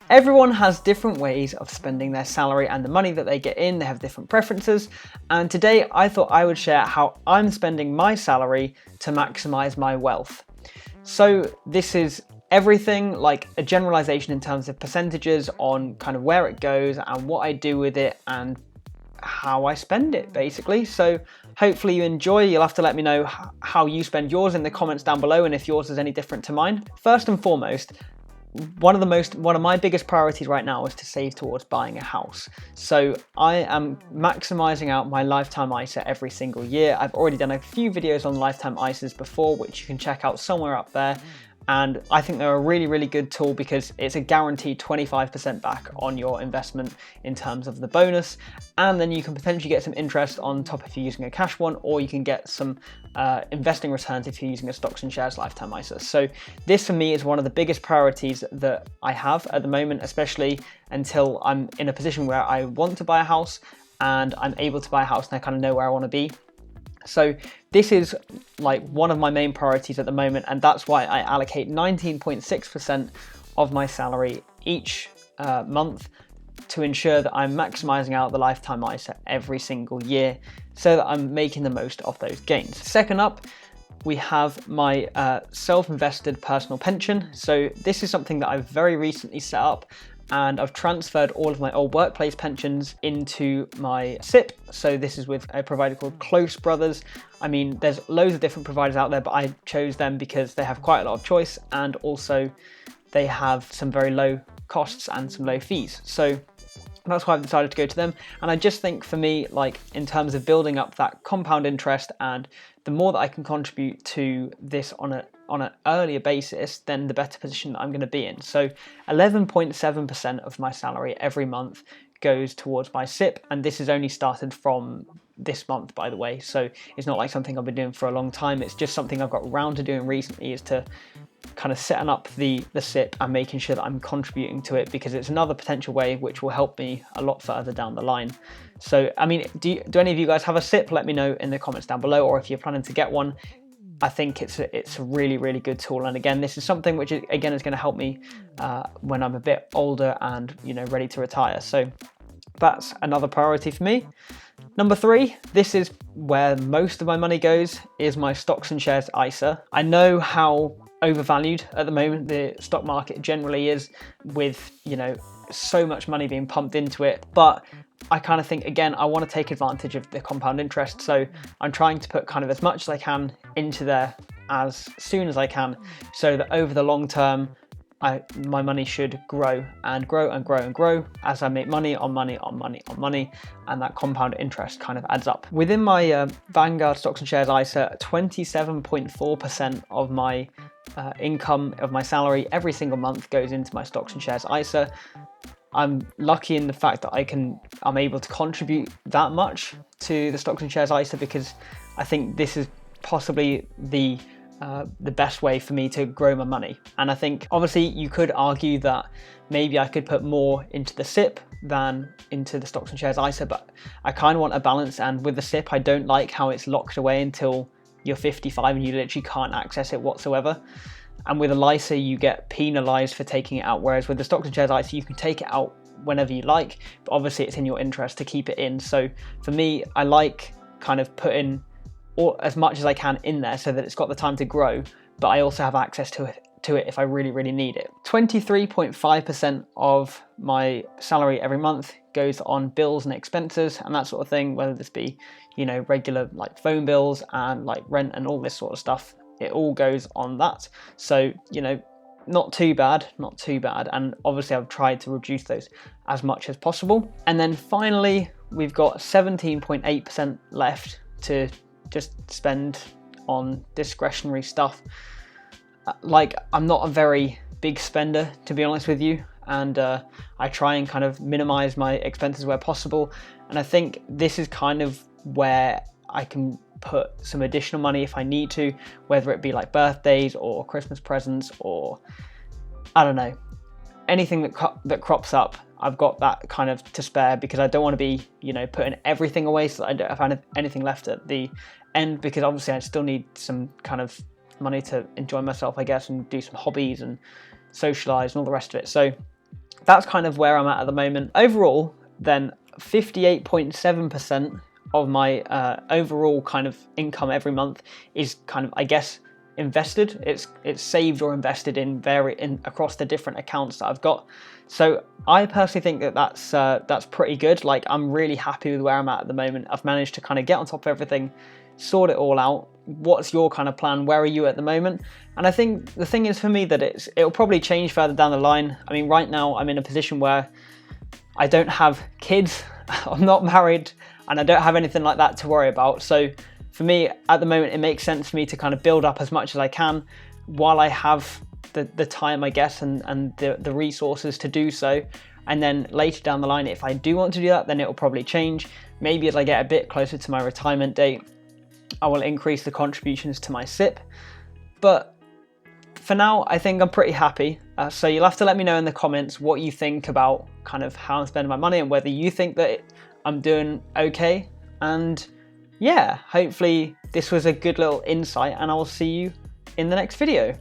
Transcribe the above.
Everyone has different ways of spending their salary and the money that they get in. They have different preferences. And today I thought I would share how I'm spending my salary to maximize my wealth. So this is everything, like a generalization in terms of percentages on kind of where it goes and what I do with it and how I spend it, basically. So hopefully you enjoy. You'll have to let me know how you spend yours in the comments down below and if yours is any different to mine. First and foremost, one of my biggest priorities right now is to save towards buying a house. So I am maximizing out my lifetime ISA every single year. I've already done a few videos on lifetime ISAs before, which you can check out somewhere up there. And I think they're a really, really good tool because it's a guaranteed 25% back on your investment in terms of the bonus. And then you can potentially get some interest on top if you're using a cash one, or you can get some investing returns if you're using a stocks and shares lifetime ISA. So this for me is one of the biggest priorities that I have at the moment, especially until I'm in a position where I want to buy a house and I'm able to buy a house and I kind of know where I want to be. So this is like one of my main priorities at the moment, and that's why I allocate 19.6% of my salary each month to ensure that I'm maximizing out the lifetime ISA every single year so that I'm making the most of those gains. Second up, we have my self-invested personal pension. So this is something that I've very recently set up, and I've transferred all of my old workplace pensions into my SIP. So this is with a provider called Close Brothers. I mean, there's loads of different providers out there, but I chose them because they have quite a lot of choice, and also they have some very low costs and some low fees. So that's why I've decided to go to them. And I just think for me, like in terms of building up that compound interest, and the more that I can contribute to this on an earlier basis, then the better position that I'm going to be in. So 11.7% of my salary every month goes towards my SIP, and this has only started from this month, by the way. So it's not like something I've been doing for a long time. It's just something I've got around to doing recently, is to kind of setting up the SIP and making sure that I'm contributing to it, because it's another potential way which will help me a lot further down the line. So, I mean, do any of you guys have a SIP? Let me know in the comments down below, or if you're planning to get one. I think it's a really, really good tool. And again, this is something which again is going to help me when I'm a bit older and, you know, ready to retire. So that's another priority for me. Number 3, this is where most of my money goes, is my stocks and shares ISA. I know how overvalued at the moment the stock market generally is, with, you know, so much money being pumped into it, but I kind of think, again, I want to take advantage of the compound interest, so I'm trying to put kind of as much as I can into there as soon as I can, so that over the long term my money should grow and grow and grow and grow as I make money on money on money on money, and that compound interest kind of adds up. Within my Vanguard stocks and shares ISA, 27.4% of my income, of my salary every single month, goes into my stocks and shares ISA. I'm lucky in the fact that I'm able to contribute that much to the stocks and shares ISA, because I think this is possibly the best way for me to grow my money. And I think obviously you could argue that maybe I could put more into the SIP than into the stocks and shares ISA, but I kind of want a balance. And with the SIP, I don't like how it's locked away until you're 55 and you literally can't access it whatsoever. And with a ISA, you get penalized for taking it out, whereas with the stocks and shares ISA, you can take it out whenever you like, but obviously it's in your interest to keep it in. So for me, I like kind of putting as much as I can in there so that it's got the time to grow, but I also have access to it if I really, really need it. 23.5% of my salary every month goes on bills and expenses and that sort of thing, whether this be, you know, regular like phone bills and like rent and all this sort of stuff. It all goes on that. So, you know, not too bad. And obviously I've tried to reduce those as much as possible. And then finally, we've got 17.8% left to just spend on discretionary stuff. Like, I'm not a very big spender, to be honest with you, and I try and kind of minimize my expenses where possible. And I think this is kind of where I can put some additional money if I need to, whether it be like birthdays or Christmas presents, or I don't know, anything that crops up. I've got that kind of to spare, because I don't want to be, you know, putting everything away so that I don't have anything left at the end, because obviously I still need some kind of money to enjoy myself, I guess, and do some hobbies and socialize and all the rest of it. So that's kind of where I'm at the moment. Overall, then 58.7% of my overall kind of income every month is kind of, I guess, invested. It's saved or invested in across the different accounts that I've got. So I personally think that that's pretty good. Like, I'm really happy with where I'm at the moment. I've managed to kind of get on top of everything, sort it all out. What's your kind of plan? Where are you at the moment? And I think the thing is for me that it'll probably change further down the line. I mean, right now I'm in a position where I don't have kids, I'm not married, and I don't have anything like that to worry about. So for me at the moment, it makes sense for me to kind of build up as much as I can while I have the time, I guess, and the resources to do so. And then later down the line, if I do want to do that, then it'll probably change. Maybe as I get a bit closer to my retirement date, I will increase the contributions to my SIP. But for now, I think I'm pretty happy. So you'll have to let me know in the comments what you think about kind of how I'm spending my money and whether you think that I'm doing okay. And yeah, hopefully this was a good little insight, and I will see you in the next video.